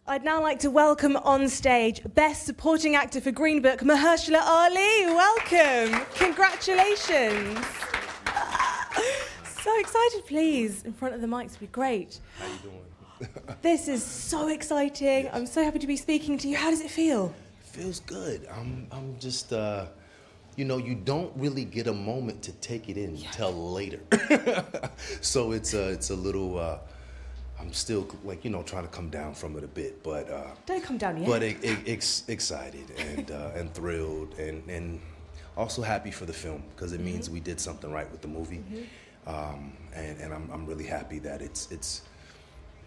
I'd now like to welcome on stage Best Supporting Actor for Green Book, Mahershala Ali. Welcome. Congratulations. So excited, please. In front of the mics would be great. How you doing? This is so exciting. I'm so happy to be speaking to you. How does it feel? It feels good. I'm just, you know, you don't really get a moment to take it in till later. So it's a little, I'm still, like, you know, trying to come down from it a bit, but Don't come down yet. But excited and thrilled and also happy for the film because it means we did something right with the movie, and I'm really happy that it's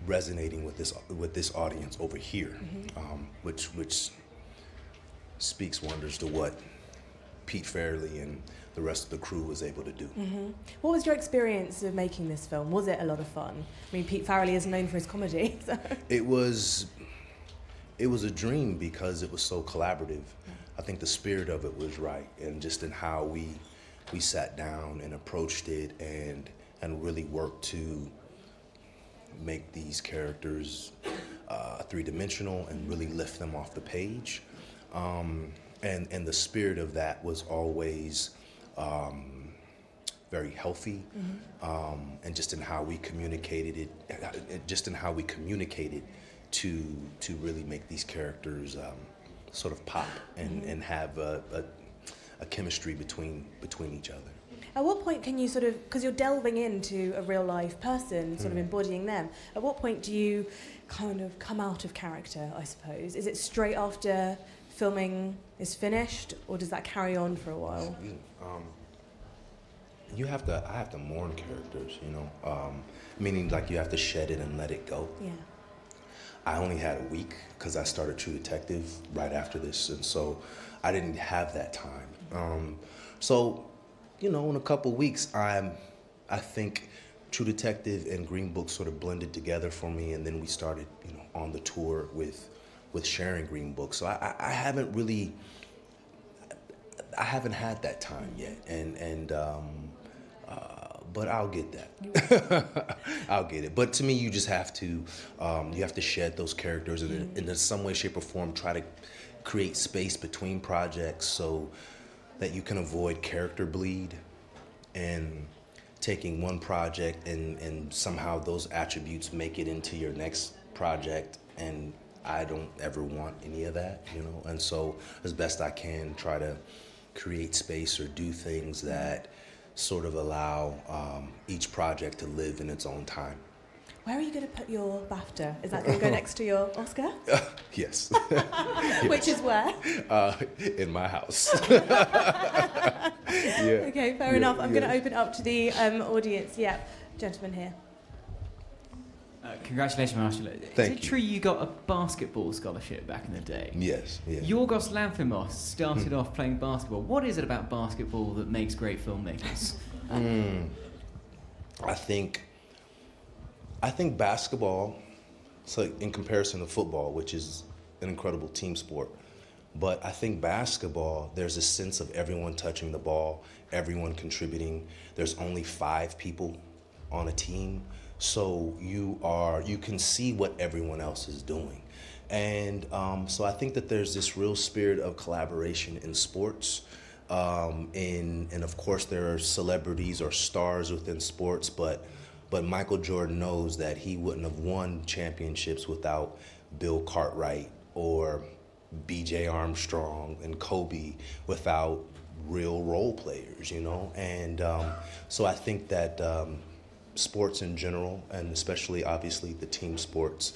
resonating with this audience over here, which speaks wonders to what Pete Fairley and the rest of the crew was able to do. What was your experience of making this film? Was it a lot of fun? I mean, Pete Farrelly is known for his comedy. So. It was a dream because it was so collaborative. I think the spirit of it was right, and just in how we sat down and approached it and really worked to make these characters three-dimensional and really lift them off the page. And the spirit of that was always very healthy, and just in how we communicated to really make these characters sort of pop and have a chemistry between each other. At what point can you sort of, because you're delving into a real life person, sort of embodying them, at what point do you kind of come out of character, I suppose? Is it straight after filming is finished, or does that carry on for a while? I have to mourn characters, you know, meaning like you have to shed it and let it go. Yeah. I only had a week because I started True Detective right after this, and so I didn't have that time. So, you know, in a couple weeks, I think True Detective and Green Book sort of blended together for me, and then we started, you know, on the tour with sharing Green Book. So I haven't had that time yet, but I'll get that. I'll get it. But to me, you just have to shed those characters and in some way, shape, or form try to create space between projects so that you can avoid character bleed and taking one project and somehow those attributes make it into your next project, and I don't ever want any of that, you know? And so as best I can try to create space or do things that sort of allow each project to live in its own time. Where are you going to put your BAFTA? Is that going to go next to your Oscar? Yes. Which is where? In my house. Okay, fair enough. I'm going to open up to the audience. Yeah, gentleman here. Congratulations, Mahershala. Is it true you got a basketball scholarship back in the day? Yes. Yeah. Yorgos Lanthimos started off playing basketball. What is it about basketball that makes great filmmakers? I think basketball, so in comparison to football, which is an incredible team sport, but I think basketball, there's a sense of everyone touching the ball, everyone contributing. There's only 5 people on a team, so you can see what everyone else is doing. And so I think that there's this real spirit of collaboration in sports. And of course there are celebrities or stars within sports, but Michael Jordan knows that he wouldn't have won championships without Bill Cartwright or B.J. Armstrong and Kobe, without real role players, you know? And so I think that sports in general, and especially obviously the team sports,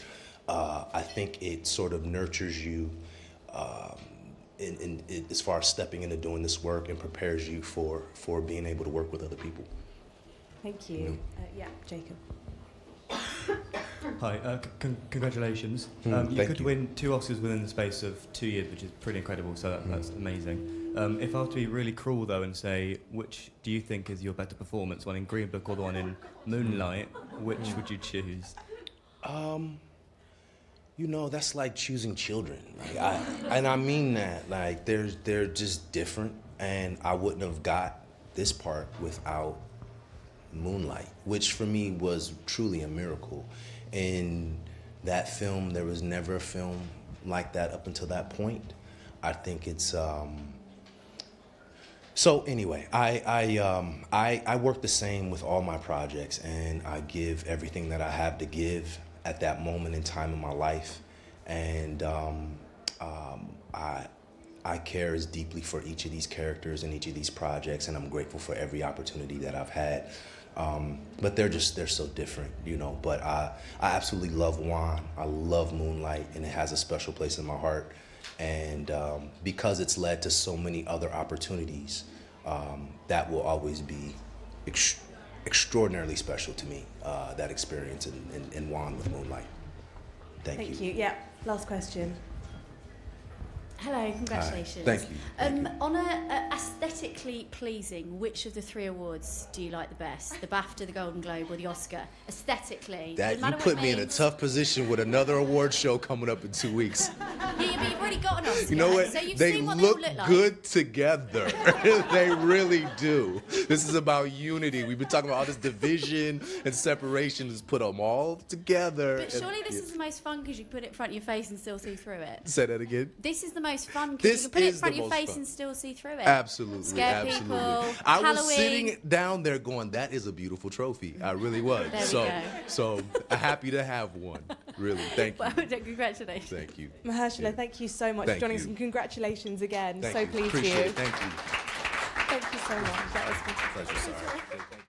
I think it sort of nurtures you as far as stepping into doing this work and prepares you for being able to work with other people. Thank you. Yeah, Jacob. Hi, congratulations. You could win 2 Oscars within the space of 2 years, which is pretty incredible, so that's amazing. If I were to be really cruel, though, and say, which do you think is your better performance, one in Green Book or the one in Moonlight, which would you choose? You know, that's like choosing children. Like, and I mean that. Like, they're just different, and I wouldn't have got this part without Moonlight, which for me was truly a miracle. And that film, there was never a film like that up until that point. I think it's, so anyway, I work the same with all my projects, and I give everything that I have to give at that moment in time in my life. And I care as deeply for each of these characters and each of these projects, and I'm grateful for every opportunity that I've had. But they're so different, you know. But I absolutely love Juan. I love Moonlight, and it has a special place in my heart. And because it's led to so many other opportunities, that will always be extraordinarily special to me, that experience in Juan with Moonlight. Thank you. Yeah, last question. Hello, congratulations. Thank you. On a aesthetically pleasing, which of the 3 awards do you like the best? The BAFTA, the Golden Globe, or the Oscar? Aesthetically. That you put me in a tough position with another award show coming up in 2 weeks. Yeah, but you've already got an Oscar. You know what? So you've they seen what look they all look like. good together. They really do. This is about unity. We've been talking about all this division and separation. Just put them all together. But surely this is the most fun because you can put it in front of your face and still see through it. Say that again. This is the most fun because you can put it in front of your face and still see through it. Absolutely. Scare absolutely. people. I Halloween. was sitting down there going, that is a beautiful trophy. I really was. There we go. So happy to have one. Really. Thank you. Well, congratulations. Thank you. Mahershala, thank you so much for joining us, and congratulations again. Thank so you. pleased Appreciate for you. it. Thank you. Thank you so much. That was fantastic. Pleasure, sorry.